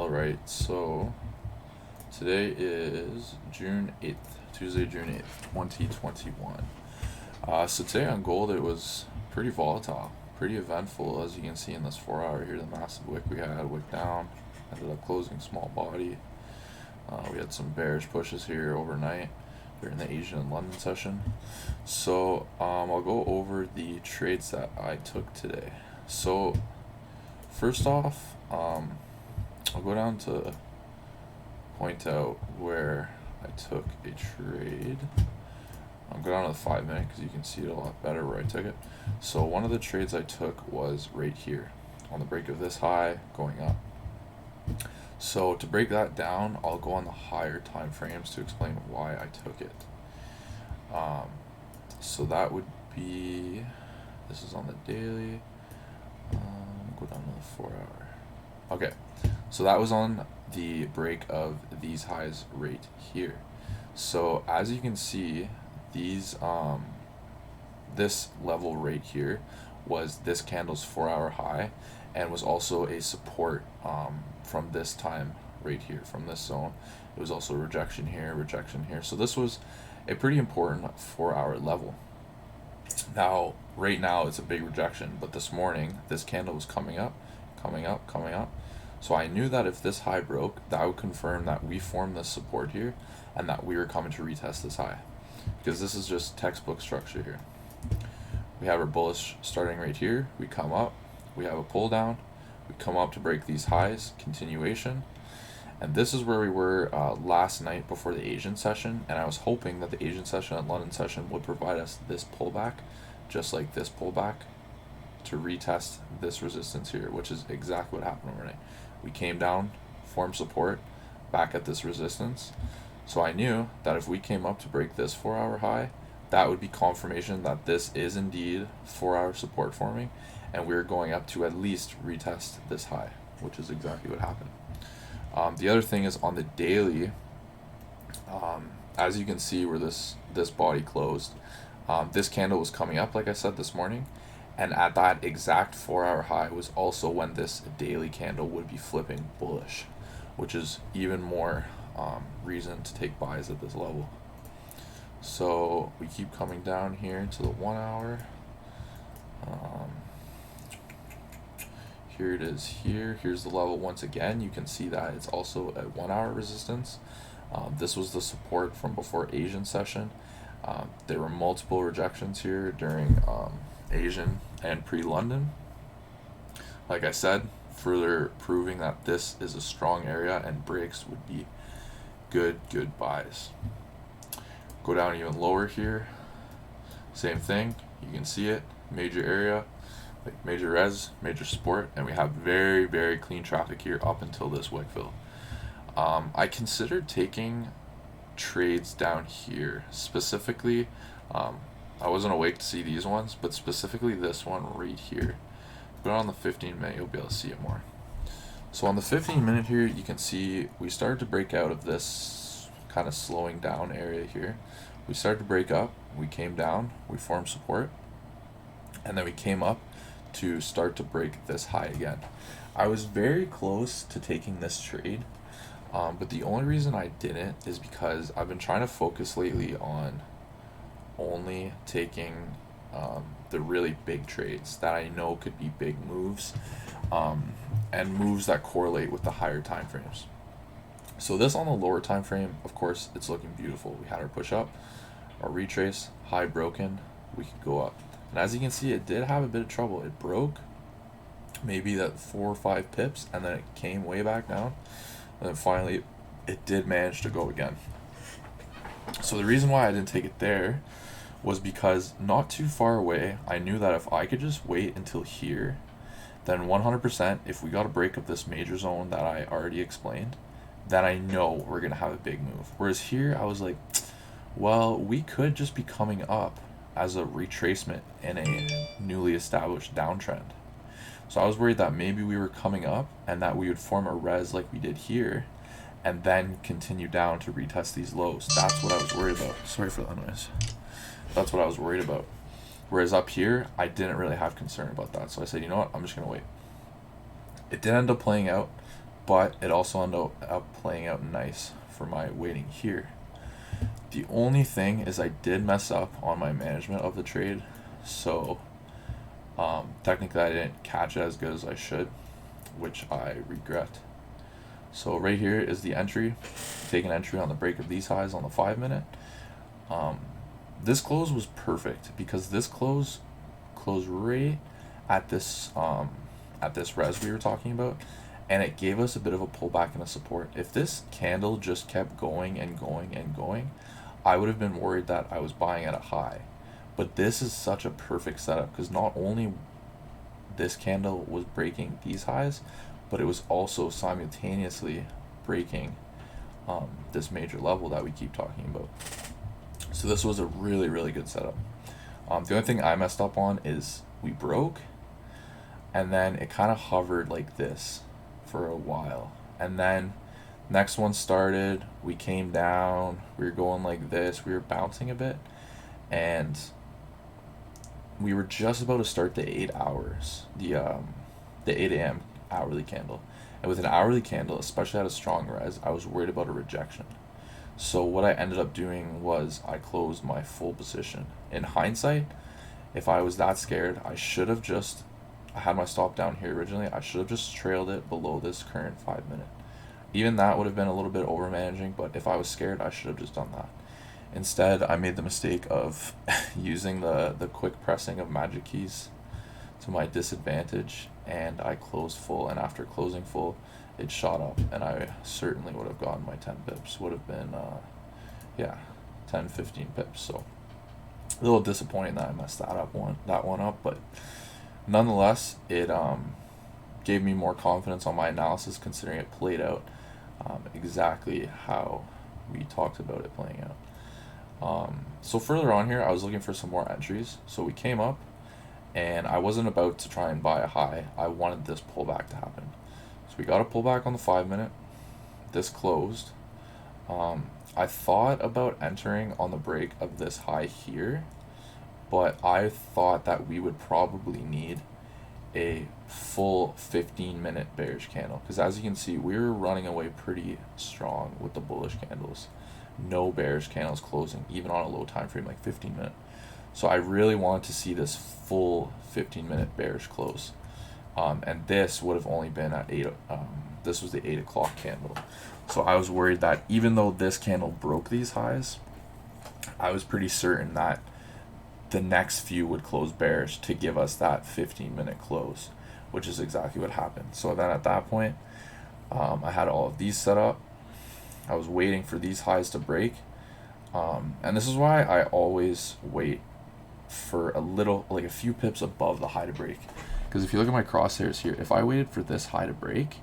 Alright, so today is June 8th, Tuesday, June 8th, 2021. So today on gold, it was pretty volatile, pretty eventful, as you can see in this 4 hour here. The massive wick we had, wick down, ended up closing small body. We had some bearish pushes here overnight during the Asian and London session. So I'll go over the trades that I took today. So first off, I'll go down to point out where I took a trade. I'll go down to the 5 minute because you can see it a lot better where I took it. So one of the trades I took was right here on the break of this high going up. So to break that down, I'll go on the higher time frames to explain why I took it. So that would be, this is on the daily. Go down to the 4 hour. Okay, so that was on the break of these highs right here. So as you can see, these this level right here was this candle's 4 hour high, and was also a support from this time right here, from this zone. It was also rejection here, rejection here. So this was a pretty important 4 hour level. Now, right now it's a big rejection, but this morning this candle was coming up, coming up, coming up. So I knew that if this high broke, that would confirm that we formed this support here and that we were coming to retest this high, because this is just textbook structure here. We have our bullish starting right here, we come up, we have a pull down, we come up to break these highs, continuation, and this is where we were last night before the Asian session, and I was hoping that the Asian session and London session would provide us this pullback, just like this pullback, to retest this resistance here, which is exactly what happened overnight. We came down, formed support, back at this resistance. So I knew that if we came up to break this 4 hour high, that would be confirmation that this is indeed 4 hour support forming, and we're going up to at least retest this high, which is exactly what happened. The other thing is on the daily, as you can see where this body closed, this candle was coming up, like I said, this morning, and at that exact 4 hour high was also when this daily candle would be flipping bullish, which is even more reason to take buys at this level. So we keep coming down here to the 1 hour. Here it is here. Here's the level once again. You can see that it's also a 1 hour resistance. This was the support from before Asian session. There were multiple rejections here during Asian and pre-London. Like I said, further proving that this is a strong area and breaks would be good buys. Go down even lower here, same thing, you can see it, major area, like major res, major support, and we have very clean traffic here up until this wick fill. I considered taking trades down here, specifically I wasn't awake to see these ones, but specifically this one right here. Go on the 15 minute, you'll be able to see it more. So on the 15 minute here, you can see we started to break out of this kind of slowing down area here. We started to break up, we came down, we formed support, and then we came up to start to break this high again. I was very close to taking this trade, but the only reason I didn't is because I've been trying to focus lately on only taking the really big trades that I know could be big moves, and moves that correlate with the higher time frames. So this on the lower time frame, of course, it's looking beautiful. We had our push up, our retrace, high broken, we could go up. And as you can see, it did have a bit of trouble. It broke maybe that 4 or 5 pips, and then it came way back down, and then finally it did manage to go again. So the reason why I didn't take it there was because not too far away, I knew that if I could just wait until here, then 100%, if we got a break of this major zone that I already explained, then I know we're going to have a big move. Whereas here, I was like, well, we could just be coming up as a retracement in a newly established downtrend. So I was worried that maybe we were coming up and that we would form a res like we did here, and then continue down to retest these lows. That's what I was worried about. Sorry for that noise. That's what I was worried about. Whereas up here, I didn't really have concern about that. So I said, you know what, I'm just going to wait. It did end up playing out, but it also ended up playing out nice for my waiting here. The only thing is I did mess up on my management of the trade, so technically I didn't catch it as good as I should, which I regret. So right here is the entry. Take an entry on the break of these highs on the 5 minute. This close was perfect because this closed right at this res we were talking about, and it gave us a bit of a pullback and a support. If this candle just kept going and going and going, I would have been worried that I was buying at a high. But this is such a perfect setup because not only this candle was breaking these highs, but it was also simultaneously breaking this major level that we keep talking about. So this was a really, really good setup. The only thing I messed up on is we broke, and then it kind of hovered like this for a while. And then next one started, we came down, we were going like this, we were bouncing a bit, and we were just about to start the 8 hours, the 8 a.m. hourly candle. And with an hourly candle, especially at a strong res, I was worried about a rejection. So what I ended up doing was I closed my full position. In hindsight, if I was that scared, I had my stop down here originally, I should have just trailed it below this current 5 minute. Even that would have been a little bit over managing, but if I was scared, I should have just done that. Instead, I made the mistake of using the quick pressing of magic keys to my disadvantage, and I closed full, and after closing full, it shot up, and I certainly would have gotten my 10 pips. Would have been 10, 15 pips. So a little disappointing that I messed that one up, but nonetheless, it gave me more confidence on my analysis, considering it played out exactly how we talked about it playing out. So further on here, I was looking for some more entries. So we came up, and I wasn't about to try and buy a high. I wanted this pullback to happen. So we got a pullback on the 5 minute. This closed. I thought about entering on the break of this high here, but I thought that we would probably need a full 15-minute bearish candle, because as you can see, we were running away pretty strong with the bullish candles. No bearish candles closing, even on a low time frame like 15 minute. So I really wanted to see this full 15-minute bearish close, and this would have only been at 8. This was the 8 o'clock candle. So I was worried that even though this candle broke these highs, I was pretty certain that the next few would close bearish to give us that 15-minute close, which is exactly what happened. So then at that point, I had all of these set up. I was waiting for these highs to break, and this is why I always wait for a few pips above the high to break. Because if you look at my crosshairs here, if I waited for this high to break,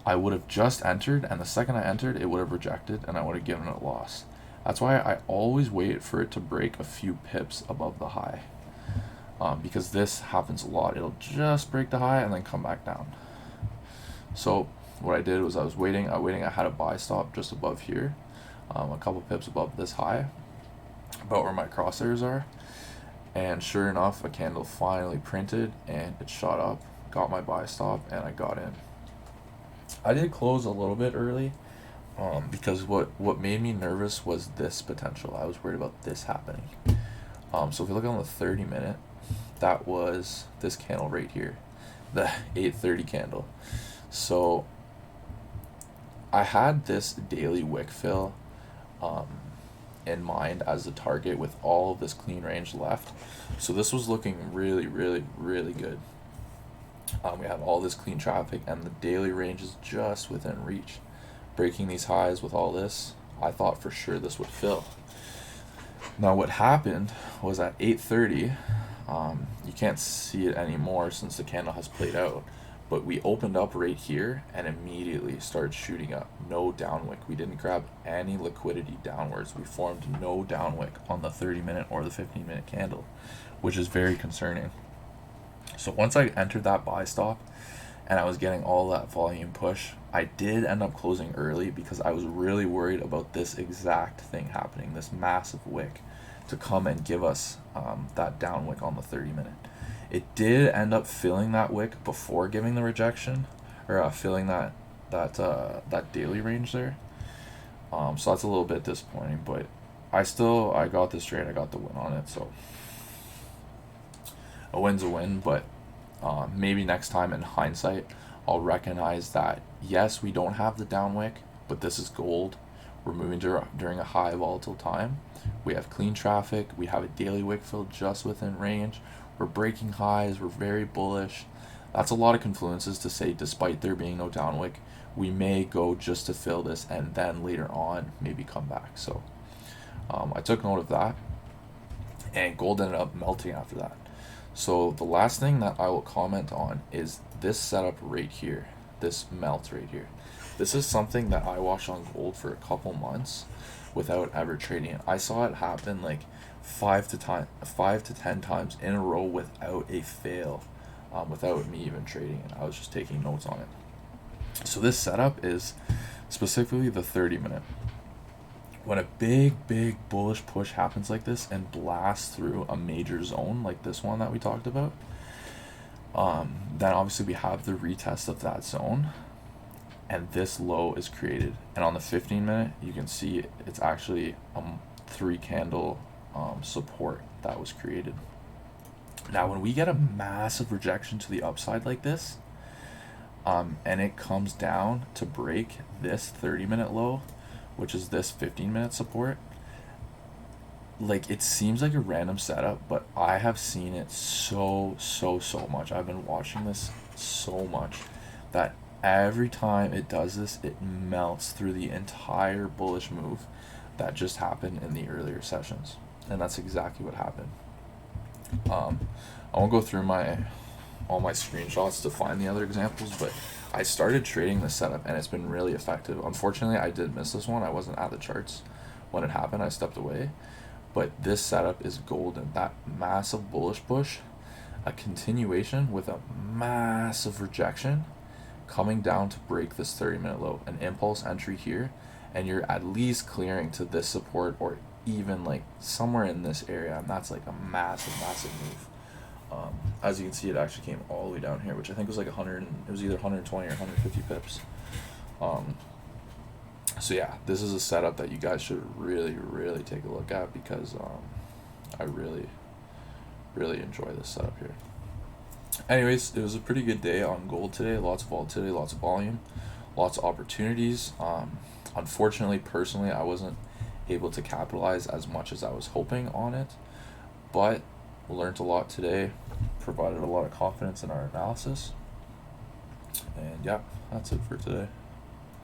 I would have just entered, and the second I entered, it would have rejected, and I would have given it a loss. That's why I always wait for it to break a few pips above the high, because this happens a lot. It'll just break the high and then come back down. So what I did was I was waiting. I had a buy stop just above here, a couple pips above this high, about where my crosshairs are. And sure enough, a candle finally printed, and it shot up, got my buy stop, and I got in. I did close a little bit early, because what made me nervous was this potential. I was worried about this happening. So if you look on the 30 minute, that was this candle right here, the 8:30 candle. So I had this daily wick fill in mind as the target with all of this clean range left. So this was looking really, really, really good. We have all this clean traffic, and the daily range is just within reach. Breaking these highs with all this, I thought for sure this would fill. Now what happened was at 8:30, you can't see it anymore since the candle has played out, but we opened up right here and immediately started shooting up. No downwick. We didn't grab any liquidity downwards. We formed no downwick on the 30-minute or the 15-minute candle, which is very concerning. So once I entered that buy stop and I was getting all that volume push, I did end up closing early because I was really worried about this exact thing happening, this massive wick to come and give us that down wick on the 30-minute. It did end up filling that wick before giving the rejection, or filling that that daily range there. So that's a little bit disappointing, but I got this trade. I got the win on it, so a win's a win. But maybe next time in hindsight, I'll recognize that yes, we don't have the down wick, but this is gold. We're moving during a high volatile time. We have clean traffic. We have a daily wick fill just within range. We're breaking highs. We're very bullish. That's a lot of confluences to say, despite there being no down wick, we may go just to fill this and then later on maybe come back. So I took note of that, and gold ended up melting after that. So the last thing that I will comment on is this setup right here, this melt right here. This is something that I watched on gold for a couple months without ever trading it. I saw it happen like 5 to 10 times in a row without a fail, without me even trading it. I was just taking notes on it. So this setup is specifically the 30-minute. When a big bullish push happens like this and blasts through a major zone like this one that we talked about, then obviously we have the retest of that zone, and this low is created. And on the 15-minute, you can see it's actually 3 candle support that was created. Now, when we get a massive rejection to the upside like this, and it comes down to break this 30-minute low, which is this 15-minute support, like, it seems like a random setup, but I have seen it so much. I've been watching this so much that every time it does this, it melts through the entire bullish move that just happened in the earlier sessions. And that's exactly what happened. I won't go through all my screenshots to find the other examples, but I started trading this setup and it's been really effective. Unfortunately, I did miss this one. I wasn't at the charts when it happened. I stepped away. But this setup is golden. That massive bullish push, a continuation with a massive rejection coming down to break this 30-minute low, an impulse entry here, and you're at least clearing to this support or even like somewhere in this area, and that's like a massive move. As you can see, it actually came all the way down here, which I think was like it was either 120 or 150 pips. So yeah, this is a setup that you guys should really take a look at, because I really enjoy this setup here. Anyways, it was a pretty good day on gold today. Lots of volatility, lots of volume, lots of opportunities. Unfortunately, personally, I wasn't able to capitalize as much as I was hoping on it, but learned a lot today, provided a lot of confidence in our analysis, and yeah, that's it for today.